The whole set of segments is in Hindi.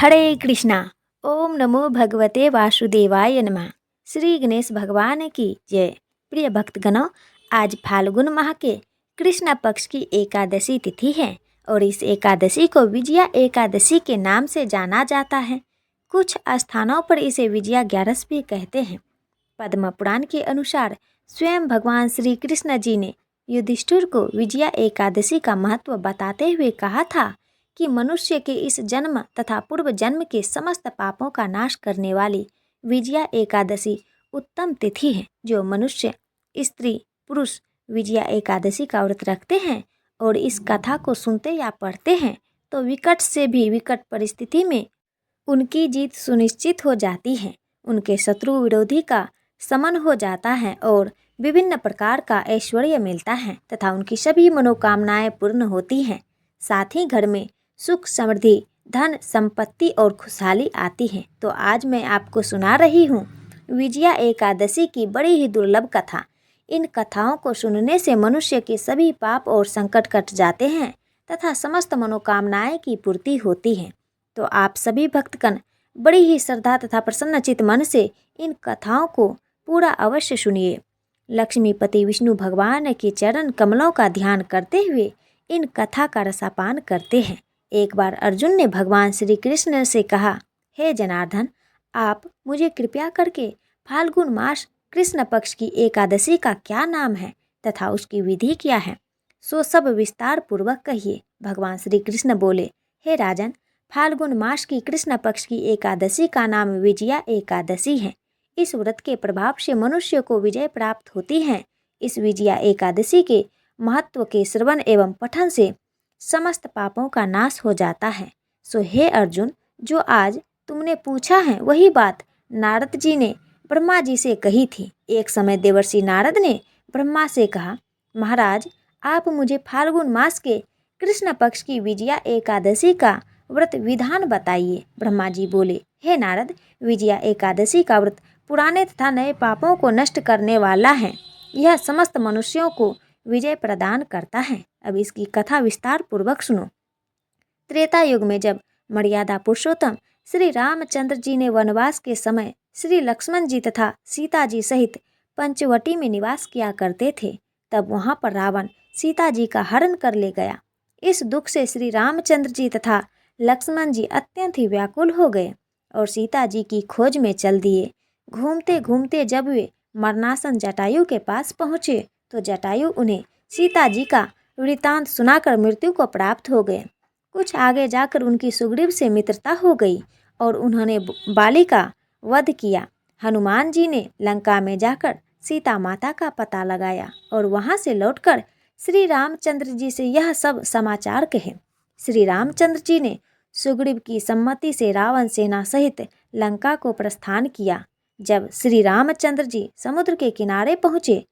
हरे कृष्णा। ओम नमो भगवते वासुदेवाय नमः। श्री गणेश भगवान की जय। प्रिय भक्तगणों, आज फाल्गुन माह के कृष्ण पक्ष की एकादशी तिथि है और इस एकादशी को विजया एकादशी के नाम से जाना जाता है। कुछ स्थानों पर इसे विजया ग्यारस भी कहते हैं। पद्म पुराण के अनुसार स्वयं भगवान श्री कृष्ण जी ने युधिष्ठिर को विजया एकादशी का महत्व बताते हुए कहा था कि मनुष्य के इस जन्म तथा पूर्व जन्म के समस्त पापों का नाश करने वाली विजया एकादशी उत्तम तिथि है। जो मनुष्य, स्त्री, पुरुष विजया एकादशी का व्रत रखते हैं और इस कथा को सुनते या पढ़ते हैं तो विकट से भी विकट परिस्थिति में उनकी जीत सुनिश्चित हो जाती है। उनके शत्रु विरोधी का समन हो जाता है और विभिन्न प्रकार का ऐश्वर्य मिलता है तथा उनकी सभी मनोकामनाएं पूर्ण होती हैं। साथ ही घर में सुख, समृद्धि, धन, संपत्ति और खुशहाली आती है। तो आज मैं आपको सुना रही हूँ विजया एकादशी की बड़ी ही दुर्लभ कथा। इन कथाओं को सुनने से मनुष्य के सभी पाप और संकट कट जाते हैं तथा समस्त मनोकामनाएं की पूर्ति होती है। तो आप सभी भक्तगण बड़ी ही श्रद्धा तथा प्रसन्नचित मन से इन कथाओं को पूरा अवश्य सुनिए। लक्ष्मीपति विष्णु भगवान के चरण कमलों का ध्यान करते हुए इन कथा का रसापान करते हैं। एक बार अर्जुन ने भगवान श्री कृष्ण से कहा, हे जनार्दन, आप मुझे कृपया करके फाल्गुन मास कृष्ण पक्ष की एकादशी का क्या नाम है तथा उसकी विधि क्या है, सो सब विस्तार पूर्वक कहिए। भगवान श्री कृष्ण बोले, हे राजन, फाल्गुन मास की कृष्ण पक्ष की एकादशी का नाम विजया एकादशी है। इस व्रत के प्रभाव से मनुष्य को विजय प्राप्त होती है। इस विजया एकादशी के महत्व के श्रवण एवं पठन से समस्त पापों का नाश हो जाता है। सो हे अर्जुन, जो आज तुमने पूछा है वही बात नारद जी ने ब्रह्मा जी से कही थी। एक समय देवर्षि नारद ने ब्रह्मा से कहा, महाराज, आप मुझे फाल्गुन मास के कृष्ण पक्ष की विजया एकादशी का व्रत विधान बताइए। ब्रह्मा जी बोले, हे नारद, विजया एकादशी का व्रत पुराने तथा नए पापों को नष्ट करने वाला है। यह समस्त मनुष्यों को विजय प्रदान करता है। अब इसकी कथा विस्तार पूर्वक सुनो। त्रेता युग में जब मर्यादा पुरुषोत्तम श्री रामचंद्र जी ने वनवास के समय श्री लक्ष्मण जी तथा सीता जी सहित पंचवटी में निवास किया करते थे, तब वहां पर रावण सीता जी का हरण कर ले गया। इस दुख से श्री रामचंद्र जी तथा लक्ष्मण जी अत्यंत ही व्याकुल हो गए और सीता जी की खोज में चल दिए। घूमते घूमते जब वे मरणासन जटायु के पास पहुँचे तो जटायु उन्हें सीता जी का वृतांत सुनाकर मृत्यु को प्राप्त हो गए। कुछ आगे जाकर उनकी सुग्रीव से मित्रता हो गई और उन्होंने बाली का वध किया। हनुमान जी ने लंका में जाकर सीता माता का पता लगाया और वहां से लौटकर श्री रामचंद्र जी से यह सब समाचार कहे। श्री रामचंद्र जी ने सुग्रीव की सम्मति से रावण सेना सहित लंका को प्रस्थान किया। जब श्री रामचंद्र जी समुद्र के किनारे पहुँचे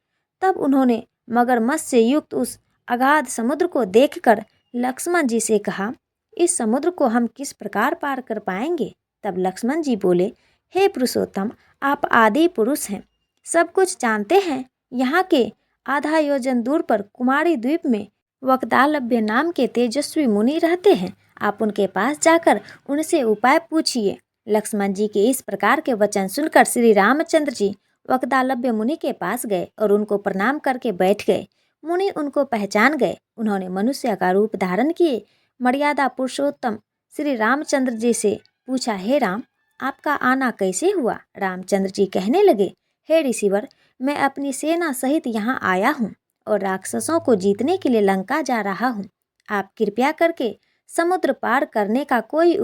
तब उन्होंने मगरमच्छ से युक्त उस अगाध समुद्र को देखकर लक्ष्मण जी से कहा, इस समुद्र को हम किस प्रकार पार कर पाएंगे। तब लक्ष्मण जी बोले, हे पुरुषोत्तम, आप आदि पुरुष हैं, सब कुछ जानते हैं। यहाँ के आधा योजन दूर पर कुमारी द्वीप में वक्तालभ्य नाम के तेजस्वी मुनि रहते हैं। आप उनके पास जाकर उनसे उपाय पूछिए। लक्ष्मण जी के इस प्रकार के वचन सुनकर श्री रामचंद्र जी वक्तालभ्य मुनि के पास गए और उनको प्रणाम करके बैठ गए। मुनि उनको पहचान गए। उन्होंने मनुष्य का रूप धारण किए मर्यादा पुरुषोत्तम श्री रामचंद्र जी से पूछा, हे राम, आपका आना कैसे हुआ। रामचंद्र जी कहने लगे, हे ऋषिवर, मैं अपनी सेना सहित यहाँ आया हूँ और राक्षसों को जीतने के लिए लंका जा रहा हूँ। आप कृपया करके समुद्र पार करने का कोई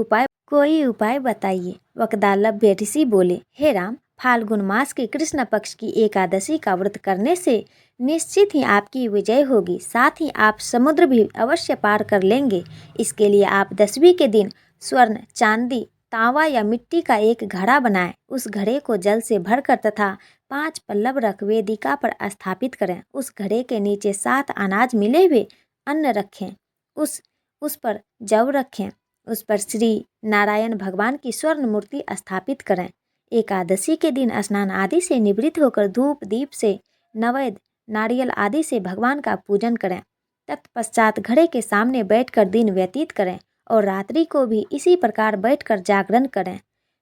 उपाय बताइए। वक्तालभ्य ऋषि बोले, हे राम, फाल्गुन मास के कृष्ण पक्ष की एकादशी का व्रत करने से निश्चित ही आपकी विजय होगी। साथ ही आप समुद्र भी अवश्य पार कर लेंगे। इसके लिए आप 10वीं के दिन स्वर्ण, चांदी, तांबा या मिट्टी का एक घड़ा बनाएं। उस घड़े को जल से भरकर तथा 5 पल्लव रख वेदिका पर स्थापित करें। उस घड़े के नीचे 7 अनाज मिले हुए अन्न रखें। उस पर जव रखें। उस पर श्री नारायण भगवान की स्वर्ण मूर्ति स्थापित करें। एकादशी के दिन स्नान आदि से निवृत्त होकर धूप दीप से नैवेद्य, नारियल आदि से भगवान का पूजन करें। तत्पश्चात घड़े के सामने बैठकर दिन व्यतीत करें और रात्रि को भी इसी प्रकार बैठकर जागरण करें।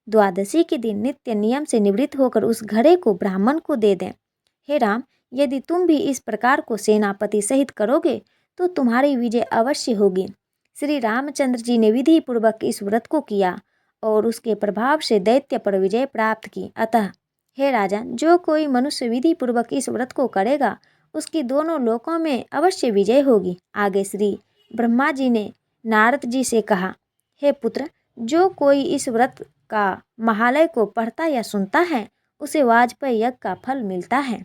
द्वादशी के दिन नित्य नियम से निवृत्त होकर उस घड़े को ब्राह्मण को दे दें। हे राम, यदि तुम भी इस प्रकार को सेनापति सहित करोगे तो तुम्हारी विजय अवश्य होगी। श्री रामचंद्र जी ने विधि पूर्वक इस व्रत को किया और उसके प्रभाव से दैत्य पर विजय प्राप्त की। अतः हे राजन, जो कोई मनुष्य विधि पूर्वक इस व्रत को करेगा उसकी दोनों लोकों में अवश्य विजय होगी। आगे श्री ब्रह्मा जी ने नारद जी से कहा, हे पुत्र, जो कोई इस व्रत का महालय को पढ़ता या सुनता है उसे वाजपेयी यज्ञ का फल मिलता है।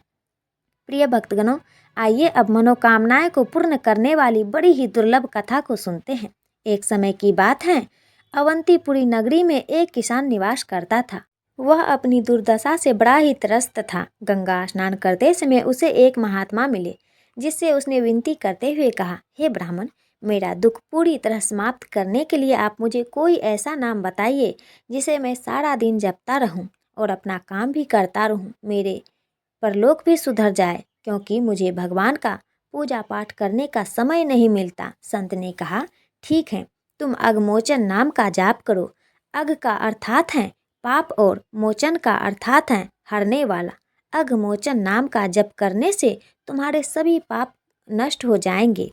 प्रिय भक्तगणों, आइए अब मनोकामनाएं को पूर्ण करने वाली बड़ी ही दुर्लभ कथा को सुनते हैं। एक समय की बात है, अवंतीपुरी नगरी में एक किसान निवास करता था। वह अपनी दुर्दशा से बड़ा ही त्रस्त था। गंगा स्नान करते समय उसे एक महात्मा मिले, जिससे उसने विनती करते हुए कहा, हे ब्राह्मण, मेरा दुख पूरी तरह समाप्त करने के लिए आप मुझे कोई ऐसा नाम बताइए जिसे मैं सारा दिन जपता रहूं और अपना काम भी करता रहूं। मेरे परलोक भी सुधर जाए, क्योंकि मुझे भगवान का पूजा पाठ करने का समय नहीं मिलता। संत ने कहा, ठीक है, तुम अघमोचन नाम का जाप करो। अघ का अर्थात है पाप और मोचन का अर्थात है हरने वाला। अघमोचन नाम का जप करने से तुम्हारे सभी पाप नष्ट हो जाएंगे।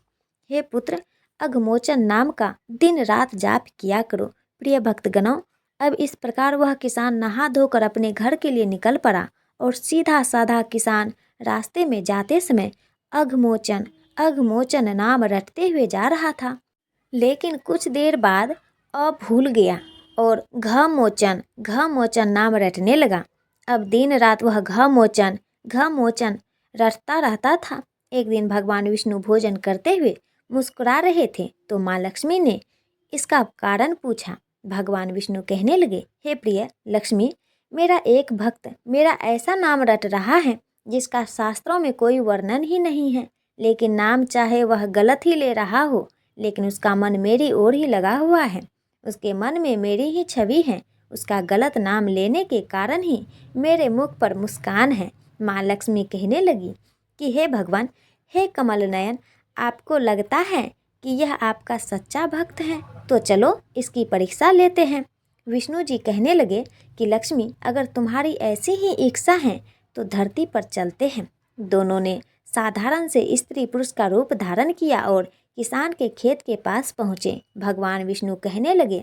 हे पुत्र, अघमोचन नाम का दिन रात जाप किया करो। प्रिय भक्तगणों, अब इस प्रकार वह किसान नहा धोकर अपने घर के लिए निकल पड़ा और सीधा साधा किसान रास्ते में जाते समय अघमोचन अघमोचन नाम रटते हुए जा रहा था। लेकिन कुछ देर बाद भूल गया और घमोचन नाम रटने लगा। अब दिन रात वह घमोचन रटता रहता था। एक दिन भगवान विष्णु भोजन करते हुए मुस्कुरा रहे थे तो माँ लक्ष्मी ने इसका कारण पूछा। भगवान विष्णु कहने लगे, हे प्रिय लक्ष्मी, मेरा एक भक्त मेरा ऐसा नाम रट रहा है जिसका शास्त्रों में कोई वर्णन ही नहीं है, लेकिन नाम चाहे वह गलत ही ले रहा हो, लेकिन उसका मन मेरी ओर ही लगा हुआ है। उसके मन में मेरी ही छवि है। उसका गलत नाम लेने के कारण ही मेरे मुख पर मुस्कान है। माँ लक्ष्मी कहने लगी कि हे भगवान, हे कमल नयन, आपको लगता है कि यह आपका सच्चा भक्त है, तो चलो इसकी परीक्षा लेते हैं। विष्णु जी कहने लगे कि लक्ष्मी, अगर तुम्हारी ऐसी ही इच्छा है तो धरती पर चलते हैं। दोनों ने साधारण से स्त्री पुरुष का रूप धारण किया और किसान के खेत के पास पहुँचे। भगवान विष्णु कहने लगे,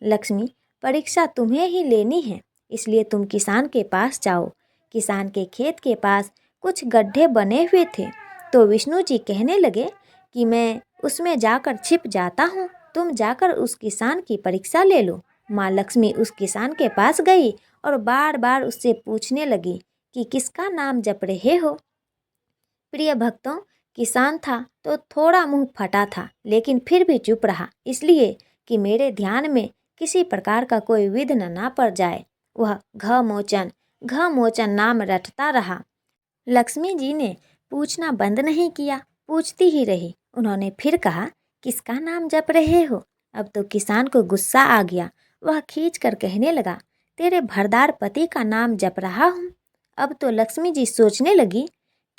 लक्ष्मी, परीक्षा तुम्हें ही लेनी है, इसलिए तुम किसान के पास जाओ। किसान के खेत के पास कुछ गड्ढे बने हुए थे, तो विष्णु जी कहने लगे कि मैं उसमें जाकर छिप जाता हूँ, तुम जाकर उस किसान की परीक्षा ले लो। माँ लक्ष्मी उस किसान के पास गई और बार बार उससे पूछने लगी कि किसका नाम जप रहे हो। प्रिय भक्तों, किसान था तो थोड़ा मुंह फटा था, लेकिन फिर भी चुप रहा, इसलिए कि मेरे ध्यान में किसी प्रकार का कोई विघ्न ना पड़ जाए। वह घमोचन नाम रटता रहा। लक्ष्मी जी ने पूछना बंद नहीं किया, पूछती ही रही। उन्होंने फिर कहा, किसका नाम जप रहे हो। अब तो किसान को गुस्सा आ गया। वह खींच कर कहने लगा, तेरे भरदार पति का नाम जप रहा हूँ। अब तो लक्ष्मी जी सोचने लगी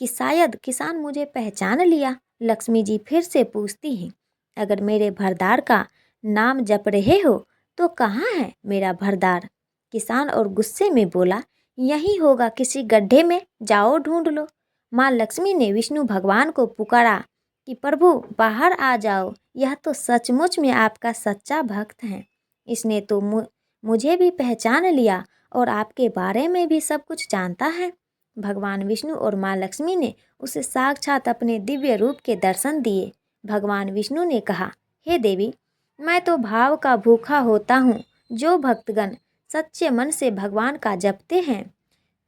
कि शायद किसान मुझे पहचान लिया। लक्ष्मी जी फिर से पूछती हैं, अगर मेरे भरदार का नाम जप रहे हो तो कहाँ है मेरा भरदार। किसान और गुस्से में बोला, यही होगा किसी गड्ढे में, जाओ ढूंढ लो। माँ लक्ष्मी ने विष्णु भगवान को पुकारा कि प्रभु बाहर आ जाओ, यह तो सचमुच में आपका सच्चा भक्त है। इसने तो मुझे भी पहचान लिया और आपके बारे में भी सब कुछ जानता है। भगवान विष्णु और माँ लक्ष्मी ने उसे साक्षात अपने दिव्य रूप के दर्शन दिए। भगवान विष्णु ने कहा, हे देवी, मैं तो भाव का भूखा होता हूँ। जो भक्तगण सच्चे मन से भगवान का जपते हैं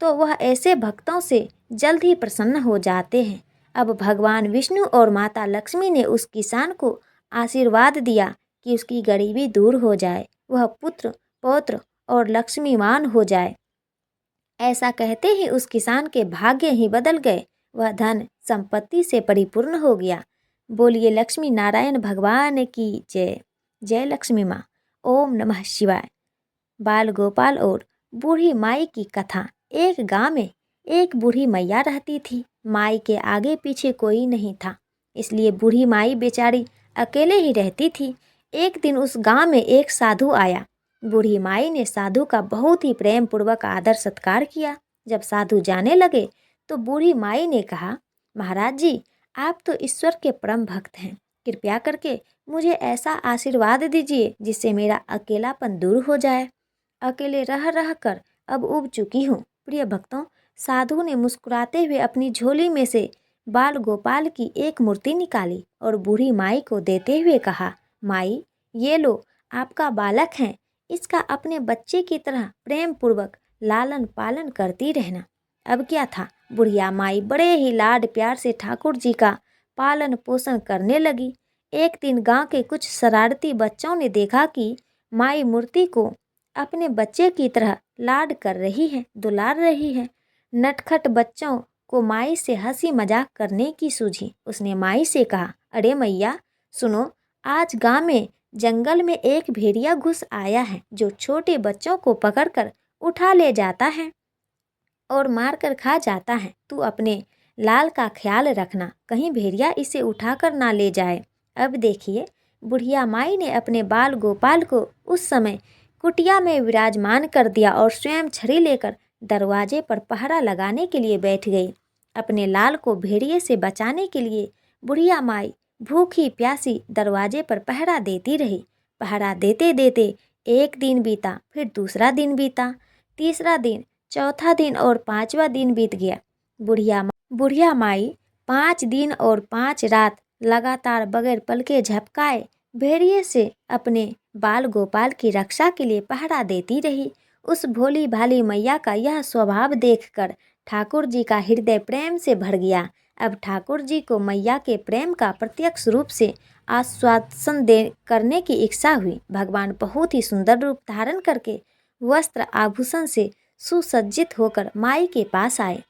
तो वह ऐसे भक्तों से जल्द ही प्रसन्न हो जाते हैं। अब भगवान विष्णु और माता लक्ष्मी ने उस किसान को आशीर्वाद दिया कि उसकी गरीबी दूर हो जाए, वह पुत्र पौत्र और लक्ष्मीवान हो जाए। ऐसा कहते ही उस किसान के भाग्य ही बदल गए। वह धन संपत्ति से परिपूर्ण हो गया। बोलिए लक्ष्मी नारायण भगवान की जय। जय लक्ष्मी माँ। ओम नमः शिवाय। बाल गोपाल और बूढ़ी माई की कथा। एक गांव में एक बूढ़ी मैया रहती थी। माई के आगे पीछे कोई नहीं था, इसलिए बूढ़ी माई बेचारी अकेले ही रहती थी। एक दिन उस गांव में एक साधु आया। बूढ़ी माई ने साधु का बहुत ही प्रेम पूर्वक आदर सत्कार किया। जब साधु जाने लगे तो बूढ़ी माई ने कहा, महाराज जी, आप तो ईश्वर के परम भक्त हैं, कृपया करके मुझे ऐसा आशीर्वाद दीजिए जिससे मेरा अकेलापन दूर हो जाए। अकेले रह रह कर अब ऊब चुकी हूँ। प्रिय भक्तों, साधु ने मुस्कुराते हुए अपनी झोली में से बाल गोपाल की एक मूर्ति निकाली और बूढ़ी माई को देते हुए कहा, माई, ये लो, आपका बालक है, इसका अपने बच्चे की तरह प्रेम पूर्वक लालन पालन करती रहना। अब क्या था, बुढ़िया माई बड़े ही लाड प्यार से ठाकुर जी का पालन पोषण करने लगी। एक दिन गांव के कुछ शरारती बच्चों ने देखा कि माई मूर्ति को अपने बच्चे की तरह लाड कर रही है, दुलार रही है। नटखट बच्चों को माई से हंसी मजाक करने की सूझी। उसने माई से कहा, अरे मैया सुनो, आज गांव में जंगल में एक भेड़िया घुस आया है जो छोटे बच्चों को पकड़कर उठा ले जाता है और मार कर खा जाता है। तू अपने लाल का ख्याल रखना, कहीं भेड़िया इसे उठाकर ना ले जाए। अब देखिए, बुढ़िया माई ने अपने बाल गोपाल को उस समय कुटिया में विराजमान कर दिया और स्वयं छड़ी लेकर दरवाजे पर पहरा लगाने के लिए बैठ गई। अपने लाल को भेड़िए से बचाने के लिए बुढ़िया माई भूखी प्यासी दरवाजे पर पहरा देती रही। पहरा देते देते एक दिन बीता, फिर दूसरा दिन बीता, तीसरा दिन, चौथा दिन और पांचवा दिन बीत गया। बुढ़िया माई 5 दिन और 5 रात लगातार बगैर पलके झपकाए भेड़िए से अपने बाल गोपाल की रक्षा के लिए पहरा देती रही। उस भोली भाली मैया का यह स्वभाव देखकर ठाकुर जी का हृदय प्रेम से भर गया। अब ठाकुर जी को मैया के प्रेम का प्रत्यक्ष रूप से आस्वादन दे करने की इच्छा हुई। भगवान बहुत ही सुंदर रूप धारण करके वस्त्र आभूषण से सुसज्जित होकर माई के पास आए।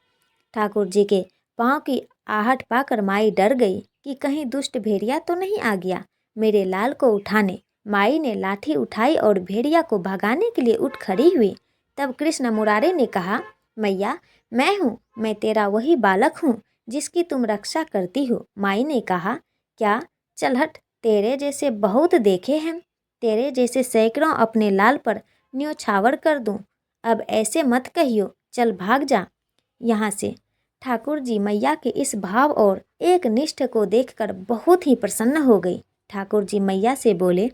ठाकुर जी के पाँव की आहट पाकर माई डर गई कि कहीं दुष्ट भेड़िया तो नहीं आ गया मेरे लाल को उठाने। माई ने लाठी उठाई और भेड़िया को भगाने के लिए उठ खड़ी हुई। तब कृष्ण मुरारे ने कहा, मैया, मैं हूँ, मैं तेरा वही बालक हूँ जिसकी तुम रक्षा करती हो। माई ने कहा, क्या, चल हट, तेरे जैसे बहुत देखे हैं, तेरे जैसे सैकड़ों अपने लाल पर न्योछावर कर दूं। अब ऐसे मत कहियो, चल भाग जा यहाँ से। ठाकुर जी मैया के इस भाव और एक निष्ठ को देखकर बहुत ही प्रसन्न हो गई। ठाकुर जी मैया से बोले,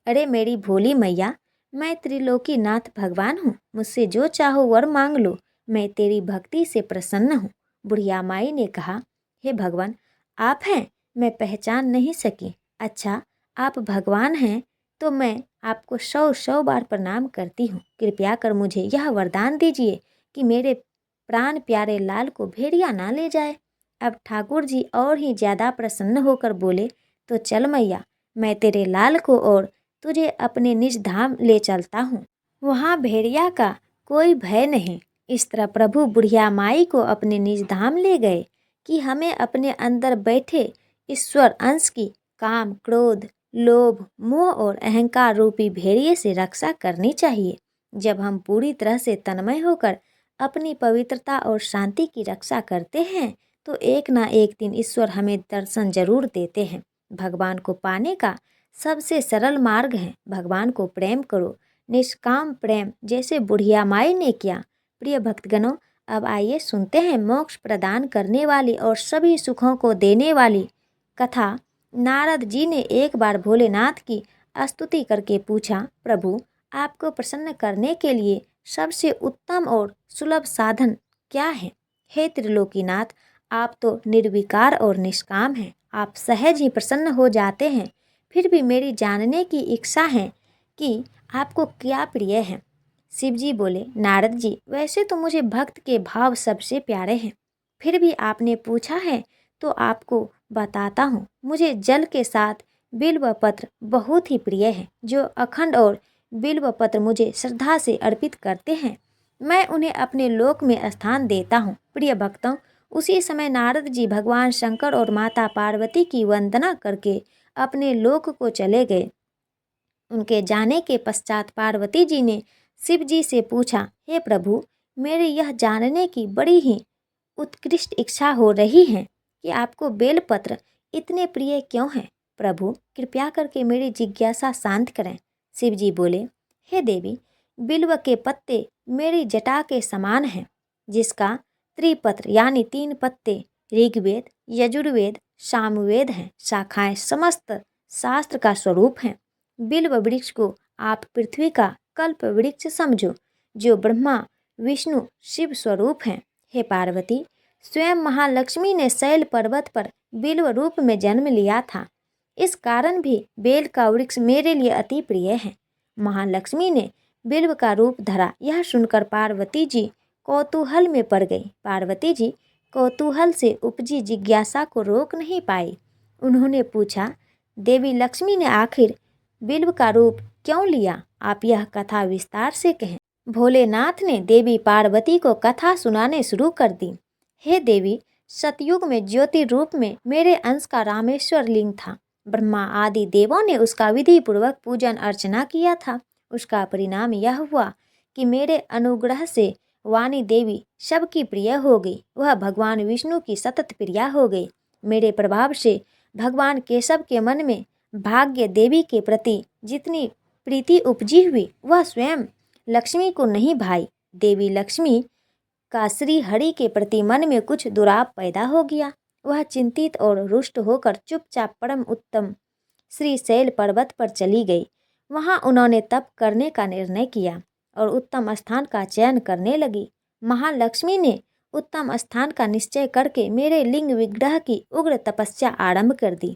अरे मेरी भोली मैया, मैं त्रिलोकी नाथ भगवान हूँ, मुझसे जो चाहो वर मांग लो, मैं तेरी भक्ति से प्रसन्न हूँ। बुढ़िया माई ने कहा, हे भगवान, आप हैं, मैं पहचान नहीं सकी। अच्छा, आप भगवान हैं तो मैं आपको 100 बार प्रणाम करती हूँ। कृपया कर मुझे यह वरदान दीजिए कि मेरे प्राण प्यारे लाल को भेड़िया ना ले जाए। अब ठाकुर जी और ही ज़्यादा प्रसन्न होकर बोले, तो चल मैया, मैं तेरे लाल को और तुझे अपने निज धाम ले चलता हूँ, वहाँ भेड़िया का कोई भय नहीं। इस तरह प्रभु बुढ़िया माई को अपने निज धाम ले गए कि हमें अपने अंदर बैठे ईश्वर अंश की काम, क्रोध, लोभ, मोह और अहंकार रूपी भेड़िए से रक्षा करनी चाहिए। जब हम पूरी तरह से तन्मय होकर अपनी पवित्रता और शांति की रक्षा करते हैं तो एक ना एक दिन ईश्वर हमें दर्शन जरूर देते हैं। भगवान को पाने का सबसे सरल मार्ग है भगवान को प्रेम करो, निष्काम प्रेम, जैसे बुढ़िया माई ने किया। प्रिय भक्तगणों, अब आइए सुनते हैं मोक्ष प्रदान करने वाली और सभी सुखों को देने वाली कथा। नारद जी ने एक बार भोलेनाथ की स्तुति करके पूछा, प्रभु, आपको प्रसन्न करने के लिए सबसे उत्तम और सुलभ साधन क्या है? हे त्रिलोकीनाथ, आप तो निर्विकार और निष्काम हैं, आप सहज ही प्रसन्न हो जाते हैं। फिर भी मेरी जानने की इच्छा है कि आपको क्या प्रिय है। शिव जी बोले, नारद जी, वैसे तो मुझे भक्त के भाव सबसे प्यारे हैं, फिर भी आपने पूछा है तो आपको बताता हूँ। मुझे जल के साथ बिल्व पत्र बहुत ही प्रिय है। जो अखंड और बिल्व पत्र मुझे श्रद्धा से अर्पित करते हैं, मैं उन्हें अपने लोक में स्थान देता हूँ। प्रिय भक्तों, उसी समय नारद जी भगवान शंकर और माता पार्वती की वंदना करके अपने लोक को चले गए। उनके जाने के पश्चात पार्वती जी ने शिव जी से पूछा, हे प्रभु, मेरे यह जानने की बड़ी ही उत्कृष्ट इच्छा हो रही है कि आपको बेलपत्र इतने प्रिय क्यों हैं। प्रभु कृपया करके मेरी जिज्ञासा शांत करें। शिव जी बोले, हे देवी, बिल्व के पत्ते मेरी जटा के समान हैं, जिसका त्रिपत्र यानी 3 पत्ते ऋग्वेद, यजुर्वेद, सामवेद हैं। शाखाएं समस्त शास्त्र का स्वरूप हैं। बिल्व वृक्ष को आप पृथ्वी का कल्प वृक्ष समझो, जो ब्रह्मा विष्णु शिव स्वरूप हैं। हे पार्वती, स्वयं महालक्ष्मी ने शैल पर्वत पर बिल्व रूप में जन्म लिया था। इस कारण भी बेल का वृक्ष मेरे लिए अति प्रिय है। महालक्ष्मी ने बिल्व का रूप धरा, यह सुनकर पार्वती जी कौतूहल में पड़ गई। पार्वती जी कौतूहल से उपजी जिज्ञासा को रोक नहीं पाई। उन्होंने पूछा, देवी लक्ष्मी ने आखिर बिल्व का रूप क्यों लिया? आप यह कथा विस्तार से कहें। भोलेनाथ ने देवी पार्वती को कथा सुनाने शुरू कर दी। हे देवी, सतयुग में ज्योति रूप में मेरे अंश का रामेश्वर लिंग था। ब्रह्मा आदि देवों ने उसका विधि पूर्वक पूजन अर्चना किया था। उसका परिणाम यह हुआ कि मेरे अनुग्रह से वाणी देवी सबकी प्रिय हो गई। वह भगवान विष्णु की सतत प्रिया हो गई। मेरे प्रभाव से भगवान केशव के मन में भाग्य देवी के प्रति जितनी प्रीति उपजी हुई, वह स्वयं लक्ष्मी को नहीं भाई। देवी लक्ष्मी का श्री हरि के प्रति मन में कुछ दुराव पैदा हो गया। वह चिंतित और रुष्ट होकर चुपचाप परम उत्तम श्री शैल पर्वत पर चली गई। वहां उन्होंने तप करने का निर्णय किया और उत्तम स्थान का चयन करने लगी। महालक्ष्मी ने उत्तम स्थान का निश्चय करके मेरे लिंग विग्रह की उग्र तपस्या आरंभ कर दी।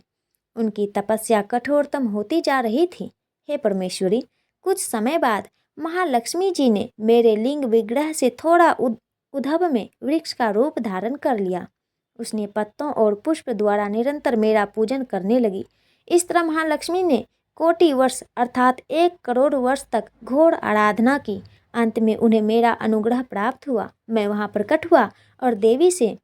उनकी तपस्या कठोरतम होती जा रही थी। हे परमेश्वरी, कुछ समय बाद महालक्ष्मी जी ने मेरे लिंग विग्रह से थोड़ा उद्धव में वृक्ष का रूप धारण कर लिया। उसने पत्तों और पुष्प द्वारा निरंतर मेरा पूजन करने लगी। इस तरह महालक्ष्मी ने कोटि वर्ष अर्थात 1 करोड़ वर्ष तक घोर आराधना की। अंत में उन्हें मेरा अनुग्रह प्राप्त हुआ। मैं वहां प्रकट हुआ और देवी से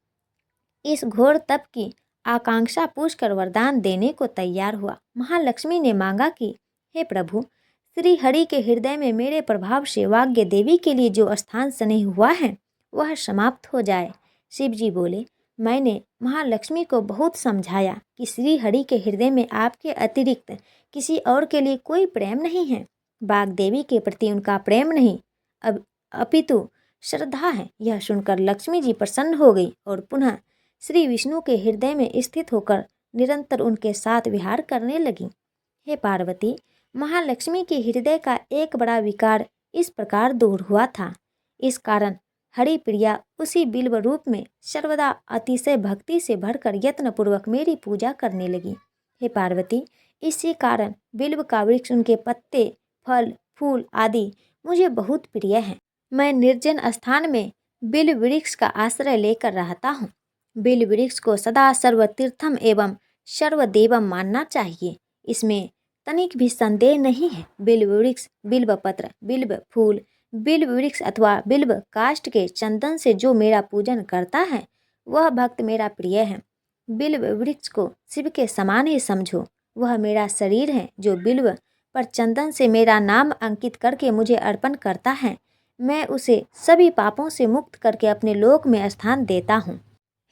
इस घोर तप की आकांक्षा पूछकर वरदान देने को तैयार हुआ। महालक्ष्मी ने मांगा कि हे प्रभु, श्री हरि के हृदय में मेरे प्रभाव से वाग्य देवी के लिए जो स्थान स्नेह हुआ है वह समाप्त हो जाए। शिव जी बोले, मैंने महालक्ष्मी को बहुत समझाया कि श्री हरि के हृदय में आपके अतिरिक्त किसी और के लिए कोई प्रेम नहीं है। बाग देवी के प्रति उनका प्रेम नहीं अपितु श्रद्धा है। यह सुनकर लक्ष्मी जी प्रसन्न हो गई और पुनः श्री विष्णु के हृदय में स्थित होकर निरंतर उनके साथ विहार करने लगी। हे पार्वती, महालक्ष्मी के हृदय का एक बड़ा विकार इस प्रकार दूर हुआ था। इस कारण हरिप्रिया उसी बिल्व रूप में सर्वदा अतिशय भक्ति से भरकर यत्नपूर्वक मेरी पूजा करने लगी। हे पार्वती, इसी कारण बिल्व का वृक्ष, उनके पत्ते, फल, फूल आदि मुझे बहुत प्रिय हैं। मैं निर्जन स्थान में बिल्व वृक्ष का आश्रय लेकर रहता हूँ। बिल्व वृक्ष को सदा सर्वतीर्थम एवं सर्वदेवम मानना चाहिए, इसमें तनिक भी संदेह नहीं है। बिल्व वृक्ष, बिल्व पत्र, बिल्व फूल, बिल्व वृक्ष अथवा बिल्व काष्ठ के चंदन से जो मेरा पूजन करता है वह भक्त मेरा प्रिय है। बिल्व वृक्ष को शिव के समान ही समझो। वह मेरा शरीर है। जो बिल्व पर चंदन से मेरा नाम अंकित करके मुझे अर्पण करता है, मैं उसे सभी पापों से मुक्त करके अपने लोक में स्थान देता हूँ।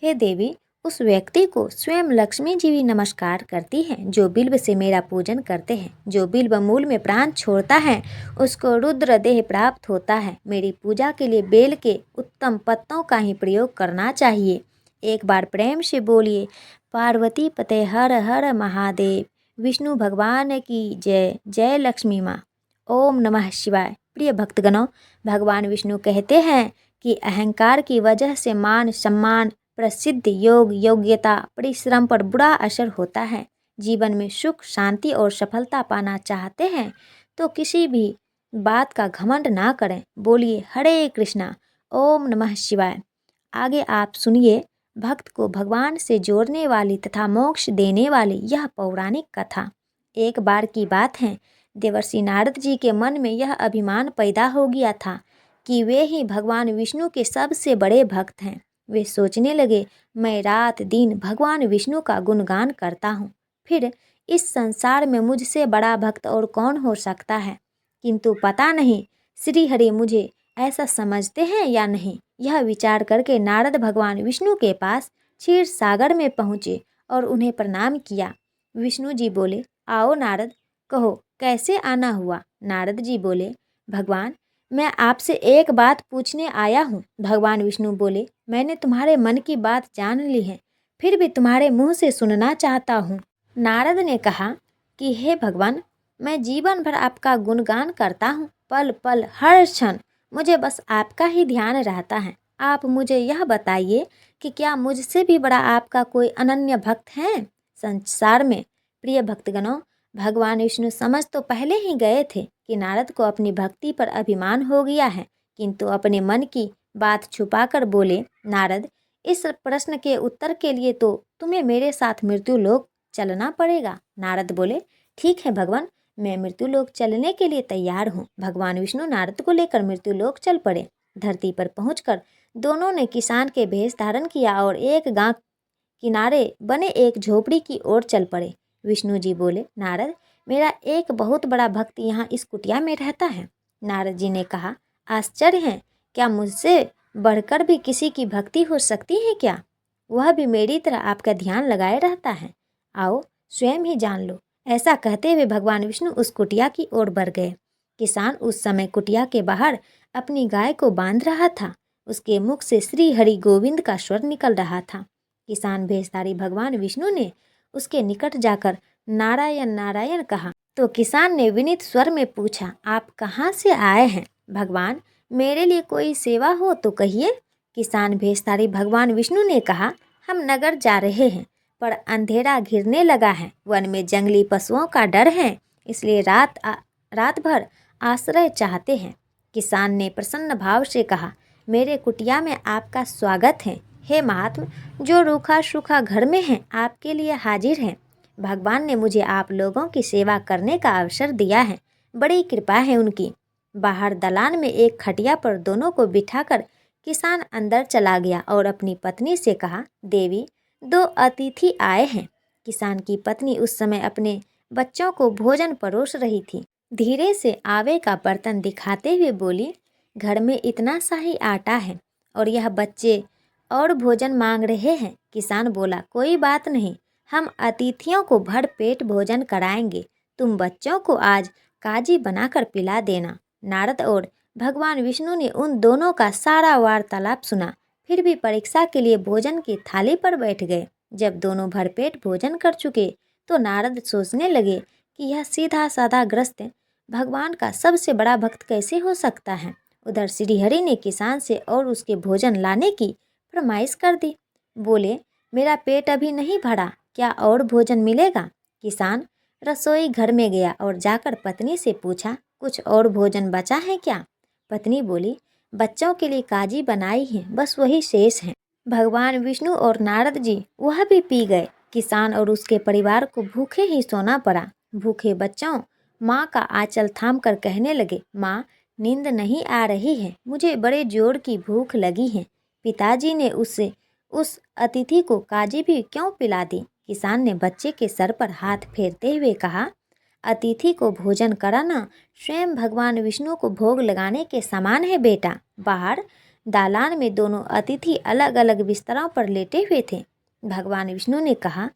हे देवी, उस व्यक्ति को स्वयं लक्ष्मी जी भी नमस्कार करती हैं जो बिल्व से मेरा पूजन करते हैं। जो बिल्व मूल में प्राण छोड़ता है उसको रुद्र देह प्राप्त होता है। मेरी पूजा के लिए बेल के उत्तम पत्तों का ही प्रयोग करना चाहिए। एक बार प्रेम से बोलिए, पार्वती पते हर हर महादेव, विष्णु भगवान की जय। जय लक्ष्मी माँ। ओम नमः शिवाय। प्रिय भक्तगणों, भगवान विष्णु कहते हैं कि अहंकार की वजह से मान सम्मान, प्रसिद्ध, योग, योग्यता, परिश्रम पर बुरा असर होता है। जीवन में सुख, शांति और सफलता पाना चाहते हैं तो किसी भी बात का घमंड ना करें। बोलिए हरे कृष्णा। ओम नमः शिवाय। आगे आप सुनिए भक्त को भगवान से जोड़ने वाली तथा मोक्ष देने वाली यह पौराणिक कथा। एक बार की बात है, देवर्षि नारद जी के मन में यह अभिमान पैदा हो गया था कि वे ही भगवान विष्णु के सबसे बड़े भक्त हैं। वे सोचने लगे, मैं रात दिन भगवान विष्णु का गुणगान करता हूँ, फिर इस संसार में मुझसे बड़ा भक्त और कौन हो सकता है। किंतु पता नहीं श्री हरि मुझे ऐसा समझते हैं या नहीं। यह विचार करके नारद भगवान विष्णु के पास क्षीर सागर में पहुँचे और उन्हें प्रणाम किया। विष्णु जी बोले, आओ नारद, कहो कैसे आना हुआ। नारद जी बोले, भगवान मैं आपसे एक बात पूछने आया हूँ। भगवान विष्णु बोले, मैंने तुम्हारे मन की बात जान ली है, फिर भी तुम्हारे मुंह से सुनना चाहता हूँ। नारद ने कहा कि हे भगवान, मैं जीवन भर आपका गुणगान करता हूँ, पल पल हर क्षण मुझे बस आपका ही ध्यान रहता है। आप मुझे यह बताइए कि क्या मुझसे भी बड़ा आपका कोई अनन्य भक्त है संसार में। प्रिय भक्तगणों, भगवान विष्णु समझ तो पहले ही गए थे कि नारद को अपनी भक्ति पर अभिमान हो गया है, किंतु अपने मन की बात छुपाकर बोले, नारद इस प्रश्न के उत्तर के लिए तो तुम्हें मेरे साथ मृत्यु लोक चलना पड़ेगा। नारद बोले, ठीक है भगवान, मैं मृत्यु लोक चलने के लिए तैयार हूँ। भगवान विष्णु नारद को लेकर मृत्यु लोक चल पड़े। धरती पर पहुंचकर दोनों ने किसान के भेष धारण किया और एक गांव किनारे बने एक झोपड़ी की ओर चल पड़े। विष्णु जी बोले, नारद मेरा एक बहुत बड़ा भक्त यहाँ इस कुटिया में रहता है। नारद जी ने कहा, आश्चर्य है, क्या मुझसे बढ़कर भी किसी की भक्ति हो सकती है क्या? वह भी मेरी तरह आपका ध्यान लगाए रहता है। आओ स्वयं ही जान लो। ऐसा कहते हुए भगवान विष्णु उस कुटिया की ओर बढ़ गए। किसान उस समय कुटिया के बाहर अपनी गाय को बांध रहा था। उसके मुख से श्री हरि गोविंद का स्वर निकल रहा था। किसान भेषधारी भगवान विष्णु ने उसके निकट जाकर नारायण नारायण कहा तो किसान ने विनीत स्वर में पूछा, आप कहाँ से आए हैं? भगवान मेरे लिए कोई सेवा हो तो कहिए। किसान भेषधारी भगवान विष्णु ने कहा, हम नगर जा रहे हैं, पर अंधेरा घिरने लगा है, वन में जंगली पशुओं का डर है, इसलिए रात भर आश्रय चाहते हैं। किसान ने प्रसन्न भाव से कहा, मेरे कुटिया में आपका स्वागत है। हे महात्मा, जो रूखा सूखा घर में है आपके लिए हाजिर है। भगवान ने मुझे आप लोगों की सेवा करने का अवसर दिया है, बड़ी कृपा है उनकी। बाहर दलान में एक खटिया पर दोनों को बिठाकर किसान अंदर चला गया और अपनी पत्नी से कहा, देवी दो अतिथि आए हैं। किसान की पत्नी उस समय अपने बच्चों को भोजन परोस रही थी। धीरे से आवे का बर्तन दिखाते हुए बोली, घर में इतना सा ही आटा है और यह बच्चे और भोजन मांग रहे हैं। किसान बोला, कोई बात नहीं, हम अतिथियों को भर पेट भोजन कराएंगे, तुम बच्चों को आज काजी बनाकर पिला देना। नारद और भगवान विष्णु ने उन दोनों का सारा वार्तालाप सुना, फिर भी परीक्षा के लिए भोजन की थाली पर बैठ गए। जब दोनों भरपेट भोजन कर चुके तो नारद सोचने लगे कि यह सीधा साधा ग्रस्त भगवान का सबसे बड़ा भक्त कैसे हो सकता है। उधर श्रीहरि ने किसान से और उसके भोजन लाने की फरमाइश कर दी। बोले, मेरा पेट अभी नहीं भरा, क्या और भोजन मिलेगा? किसान रसोई घर में गया और जाकर पत्नी से पूछा, कुछ और भोजन बचा है क्या? पत्नी बोली, बच्चों के लिए काजी बनाई है, बस वही शेष है। भगवान विष्णु और नारद जी वह भी पी गए। किसान और उसके परिवार को भूखे ही सोना पड़ा। भूखे बच्चों माँ का आंचल थाम कर कहने लगे, माँ नींद नहीं आ रही है, मुझे बड़े जोर की भूख लगी है। पिताजी ने उस अतिथि को काजी भी क्यों पिला दी? किसान ने बच्चे के सर पर हाथ फेरते हुए कहा, अतिथि को भोजन कराना स्वयं भगवान विष्णु को भोग लगाने के समान है बेटा। बाहर दालान में दोनों अतिथि अलग अलग बिस्तरों पर लेटे हुए थे। भगवान विष्णु ने कहा,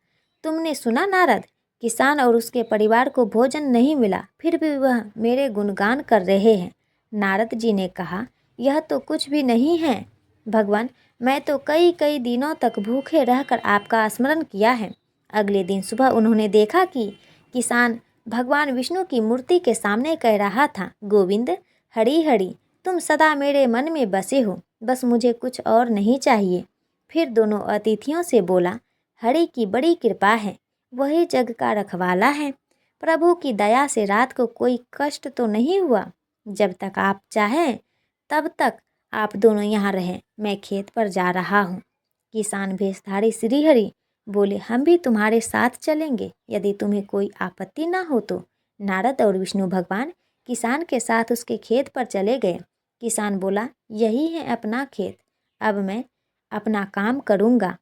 तुमने सुना नारद, किसान और उसके परिवार को भोजन नहीं मिला, फिर भी वह मेरे गुणगान कर रहे हैं। नारद जी ने कहा, यह तो कुछ भी नहीं है भगवान, मैं तो कई कई दिनों तक भूखे रहकर आपका स्मरण किया है। अगले दिन सुबह उन्होंने देखा कि किसान भगवान विष्णु की मूर्ति के सामने कह रहा था, गोविंद हरि हरि, तुम सदा मेरे मन में बसे हो, बस मुझे कुछ और नहीं चाहिए। फिर दोनों अतिथियों से बोला, हरि की बड़ी कृपा है, वही जग का रखवाला है। प्रभु की दया से रात को कोई कष्ट तो नहीं हुआ। जब तक आप चाहें तब तक आप दोनों यहाँ रहें, मैं खेत पर जा रहा हूँ। किसान भेषधारी श्रीहरि बोले, हम भी तुम्हारे साथ चलेंगे, यदि तुम्हें कोई आपत्ति ना हो तो। नारद और विष्णु भगवान किसान के साथ उसके खेत पर चले गए। किसान बोला, यही है अपना खेत, अब मैं अपना काम करूँगा।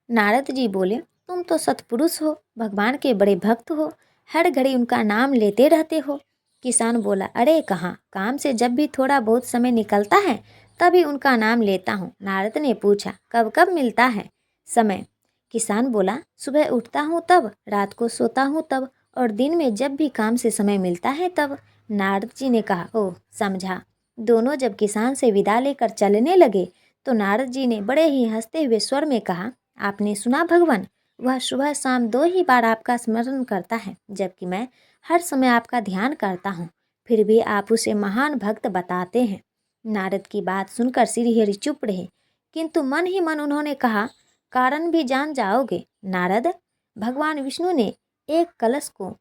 नारद जी बोले, तुम तो सत्पुरुष हो, भगवान के बड़े भक्त हो, हर घड़ी उनका नाम लेते रहते हो। किसान बोला, अरे कहाँ, काम से जब भी थोड़ा बहुत समय निकलता है तभी उनका नाम लेता हूँ। नारद ने पूछा, कब कब मिलता है समय? किसान बोला, सुबह उठता हूँ तब, रात को सोता हूँ तब, और दिन में जब भी काम से समय मिलता है तब। नारद जी ने कहा, ओह समझा। दोनों जब किसान से विदा लेकर चलने लगे तो नारद जी ने बड़े ही हंसते हुए स्वर में कहा, आपने सुना भगवान, वह सुबह शाम 2 ही बार आपका स्मरण करता है, जबकि मैं हर समय आपका ध्यान करता हूँ, फिर भी आप उसे महान भक्त बताते हैं। नारद की बात सुनकर श्रीहरि चुप रहे, किंतु मन ही मन उन्होंने कहा, कारण भी जान जाओगे नारद। भगवान विष्णु ने एक कलश को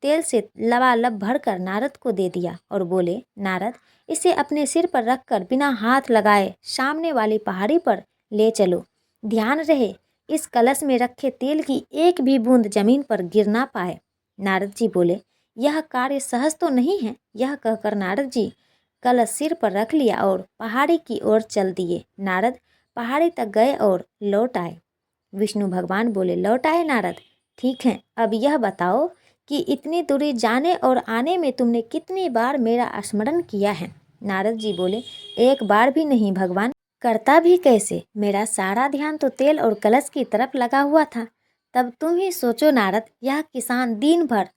तेल से लबालब भरकर नारद को दे दिया और बोले, नारद इसे अपने सिर पर रखकर बिना हाथ लगाए सामने वाली पहाड़ी पर ले चलो। ध्यान रहे इस कलश में रखे तेल की एक भी बूंद जमीन पर गिर ना पाए। नारद जी बोले, यह कार्य सहज तो नहीं है। यह कहकर नारद जी कलश सिर पर रख लिया और पहाड़ी की ओर चल दिए। नारद पहाड़ी तक गए और लौट आए। विष्णु भगवान बोले, लौट आए नारद, ठीक है, अब यह बताओ कि इतनी दूरी जाने और आने में तुमने कितनी बार मेरा स्मरण किया है। नारद जी बोले, एक बार भी नहीं भगवान, करता भी कैसे, मेरा सारा ध्यान तो तेल और कलश की तरफ लगा हुआ था। तब तुम ही सोचो नारद, यह किसान दिन भर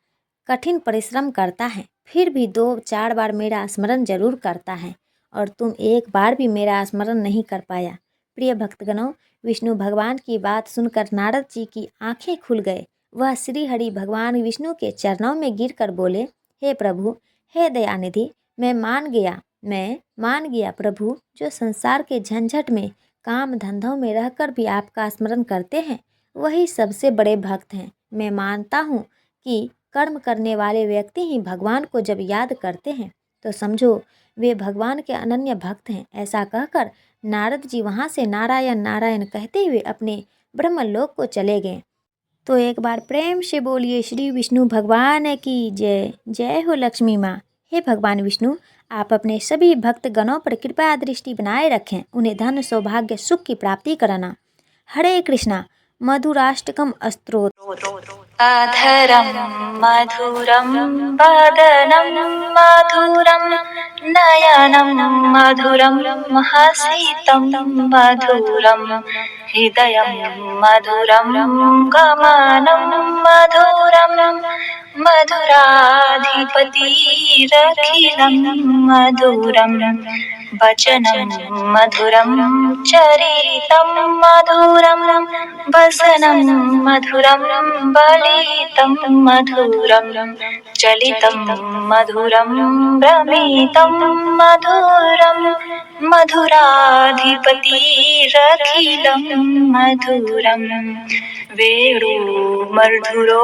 कठिन परिश्रम करता है, फिर भी 2-4 बार मेरा स्मरण जरूर करता है, और तुम एक बार भी मेरा स्मरण नहीं कर पाया। प्रिय भक्तगणों, विष्णु भगवान की बात सुनकर नारद जी की आंखें खुल गए। वह श्री हरि भगवान विष्णु के चरणों में गिरकर बोले, हे प्रभु, हे दयानिधि, मैं मान गया प्रभु, जो संसार के झंझट में काम धंधों में रहकर भी आपका स्मरण करते हैं, वही सबसे बड़े भक्त हैं। मैं मानता हूँ कि कर्म करने वाले व्यक्ति ही भगवान को जब याद करते हैं तो समझो वे भगवान के अनन्य भक्त हैं। ऐसा कहकर नारद जी वहाँ से नारायण नारायण कहते हुए अपने ब्रह्मलोक को चले गए। तो एक बार प्रेम से बोलिए श्री विष्णु भगवान की जय। जय हो लक्ष्मी माँ। हे भगवान विष्णु, आप अपने सभी भक्त गणों पर कृपा दृष्टि बनाए रखें, उन्हें धन सौभाग्य सुख की प्राप्ति कराना। हरे कृष्णा। मधुराष्टकम स्तोत्र। अधरं मधुरं वदनं मधुरं नयनं मधुरं हसितं मधुरं हृदयं मधुरं गमनं मधुरं मधुराधिपतिरखिलं मधुरं वचनं मधुरं चरितं मधुरं वसनं मधुरं बलितं मधुरं चलितं मधुरं भ्रमितं मधुरं मधुराधिपतिरखिलं मधुरं वेणुमधुरो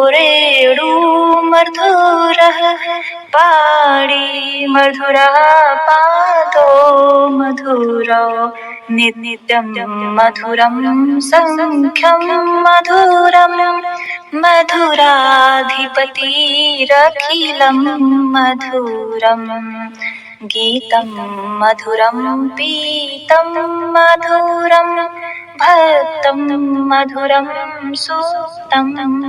रेणुमधुरः पाणि मधुरः पादो मधुरो नित्यं मधुरं सङ्ख्यं मधुरं मधुराधिपतिरखिलं मधुरं गीतं मधुरं पीतं मधुरं भक्तं मधुरं सूक्तं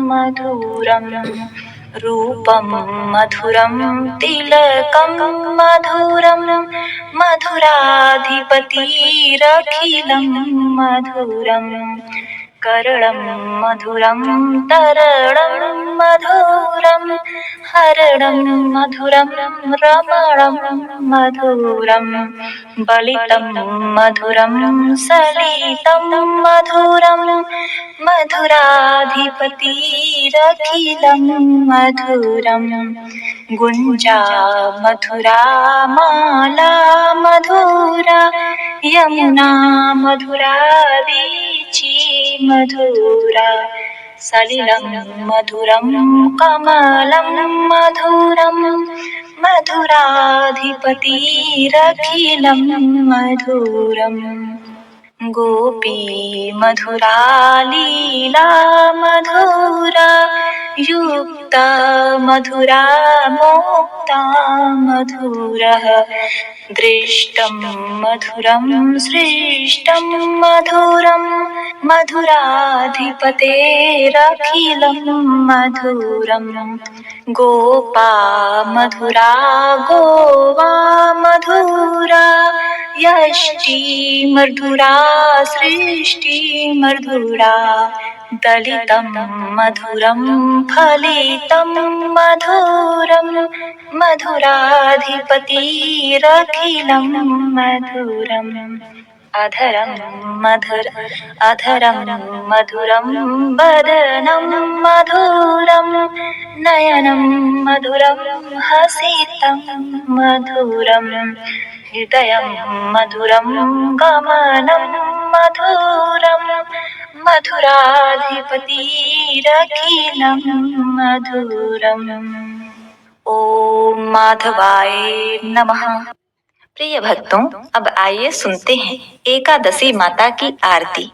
मधुरं रूपं मधुरं तिलकं मधुरं मधुराधिपतिरखिलं मधुरं कर्णं मधुरं तरणं मधुरं हरणं मधुरं रमणं मधुरं बलितं मधुरं सलितं मधुरं मधुराधिपतिरखिलं मधुरं गुञ्जा मधुरा माला मधुरा यमुना मधुरा वीची मधुरा सलिलं मधुरं कमलं मधुरं मधुराधिपतिरखिलं मधुरम् गोपी मधुरा लीला मधुरा युक्ता मधुरा मोक्ता मधुरः दृष्टं मधुरं सृष्टं मधुरं मधुराधिपतेरखिलं मधुरं गोपा मधुरा गोवा मधुरा यष्टि मधुरा सृष्टि मधुरा दलितं मधुरं फलितं मधुरं मधुराधिपतिरखिलं मधुरम् अधरं मधुरं वदनं मधुरं नयनं मधुरं हसितं मधुरं हृदयं मधुरं गमनं मधुरं मधुराधिपतिरखिलं मधुरम् ओम माधवाय नमः। प्रिय भक्तों, अब आइए सुनते हैं एकादशी माता की आरती।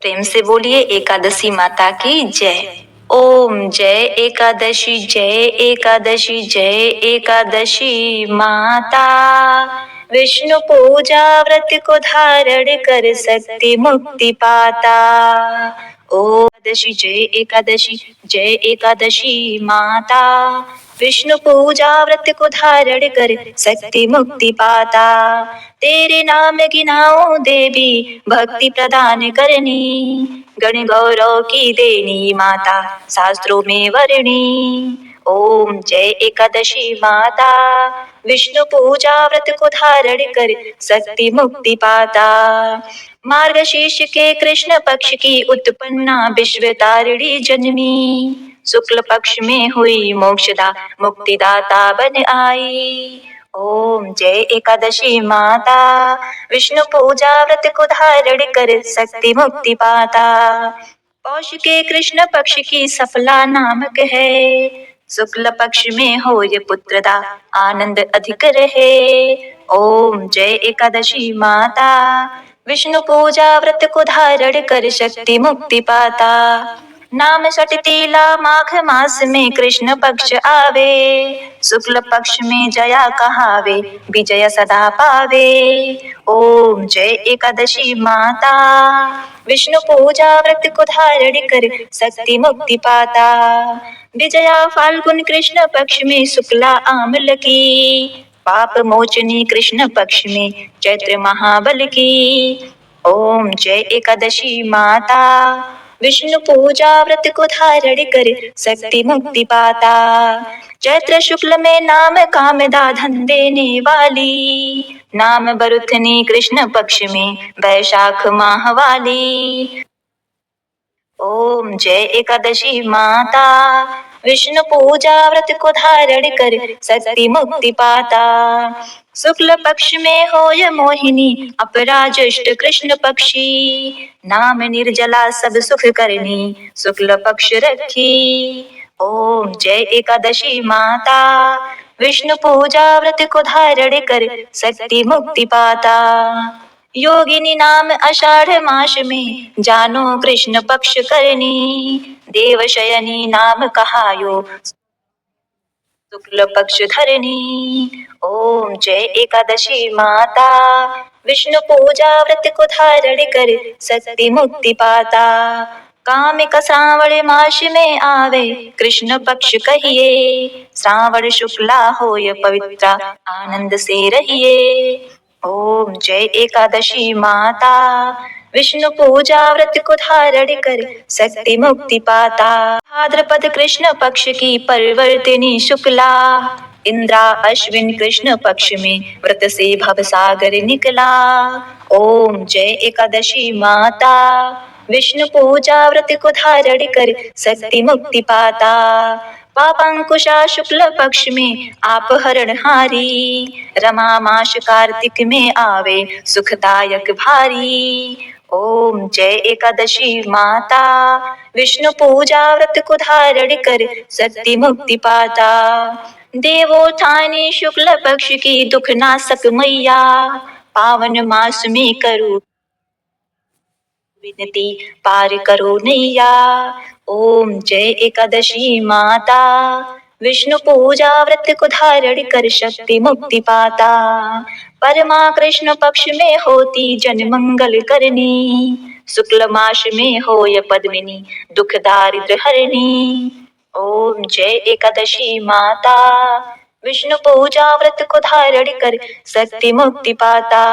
प्रेम से बोलिए एकादशी माता की जय। ओम जय एकादशी जय एकादशी जय एकादशी माता। विष्णु पूजा व्रत को धारण कर सकती मुक्ति पाता। ओम एकादशी जय एकादशी माता। विष्णु पूजा व्रत को धारण कर सकती मुक्ति पाता। तेरे नाम गिनाओ देवी भक्ति प्रदान करनी। गण गौरव की देनी माता शास्त्रों में वर्णी। ओम जय एकादशी माता। विष्णु पूजा व्रत को धारण कर सकती मुक्ति पाता। मार्गशीर्ष के कृष्ण पक्ष की उत्पन्ना विश्व तारिणी जन्मी। शुक्ल पक्ष में हुई मोक्षदा मुक्तिदाता बन आई। ओम जय एकादशी माता। विष्णु पूजा व्रत को धारण कर सकती मुक्ति पाता। पौष के कृष्ण पक्ष की सफला नामक है। शुक्ल पक्ष में हो ये पुत्रदा आनंद अधिक रहे। ओम जय एकादशी माता। विष्णु पूजा व्रत को धारण कर शक्ति मुक्ति पाता। नाम सटतीला माघ मास में कृष्ण पक्ष आवे। शुक्ल पक्ष में जया कहावे विजय सदा पावे। ओम जय एकादशी माता। विष्णु पूजा व्रत को धारण कर शक्ति मुक्ति पाता। विजया फाल्गुन कृष्ण पक्ष में शुक्ला आमल की। पाप मोचनी कृष्ण पक्ष में चैत्र महाबल की। ओम जय एकादशी माता। विष्णु पूजा व्रत को धारण कर शक्ति मुक्ति पाता। चैत्र शुक्ल में नाम कामदा धन देने वाली। नाम बरुथनी कृष्ण पक्ष में वैशाख माह वाली। ओम जय एकादशी माता। विष्णु पूजा व्रत को धारण कर शक्ति मुक्ति पाता। शुक्ल पक्ष में हो य मोहिनी अपराजुष्ट कृष्ण पक्षी। नाम निर्जला सब सुख करनी शुक्ल पक्ष रखी। ओम जय एकादशी माता। विष्णु पूजा व्रत को धारण कर शक्ति मुक्ति पाता। योगिनी नाम आषाढ़ मास में जानो कृष्ण पक्ष करनी। देवशयनी नाम कहायो शुक्ल पक्ष धरनी। ओम जय एकादशी माता। विष्णु पूजा व्रत को धारण कर शक्ति मुक्ति पाता। काम का श्रावण मास में आवे कृष्ण पक्ष कहिए। श्रावण शुक्ला होय पवित्र आनंद से रहिए। ओम जय एकादशी माता। विष्णु पूजा व्रत को धारण कर शक्ति मुक्ति पाता। भाद्रपद कृष्ण पक्ष की परिवर्तिनी शुक्ला। इंद्रा अश्विन कृष्ण पक्ष में व्रत से भवसागर निकला। ओम जय एकादशी माता। विष्णु पूजा व्रत को धारण कर शक्ति मुक्ति पाता। पापांकुशा शुक्ल पक्ष में आप हरणहारी। रमा मास कार्तिक में आवे सुखदायक भारी। ओम जय एकादशी माता। विष्णु पूजा व्रत को धारण कर शक्ति मुक्ति पाता। देवोत्थानी शुक्ल पक्ष की दुख नाशक मैया। पावन मास में करो विनती पार करो नैया। ओम जय एकादशी माता। विष्णु पूजा व्रत को धारण कर शक्ति मुक्ति पाता। परमा कृष्ण पक्ष में होती जन मंगल करनी। शुक्ल मास में होय पद्मिनी दुख दारिद्र हरणी। ओम जय एकादशी माता। विष्णु पूजा व्रत को धारण कर शक्ति मुक्ति पाता।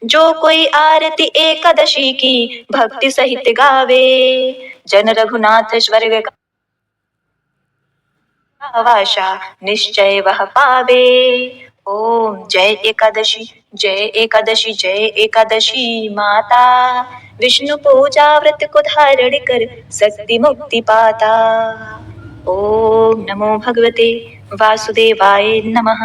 जो कोई आरती एकादशी की भक्ति सहित गावे, जन रघुनाथ स्वर्ग का वासा निश्चय वह पावे। ओम जय एकादशी, जय एकादशी, जय एकादशी माता। विष्णु पूजा व्रत को धारण कर शक्ति मुक्ति पाता। ओम नमो भगवते वासुदेवाय नमः।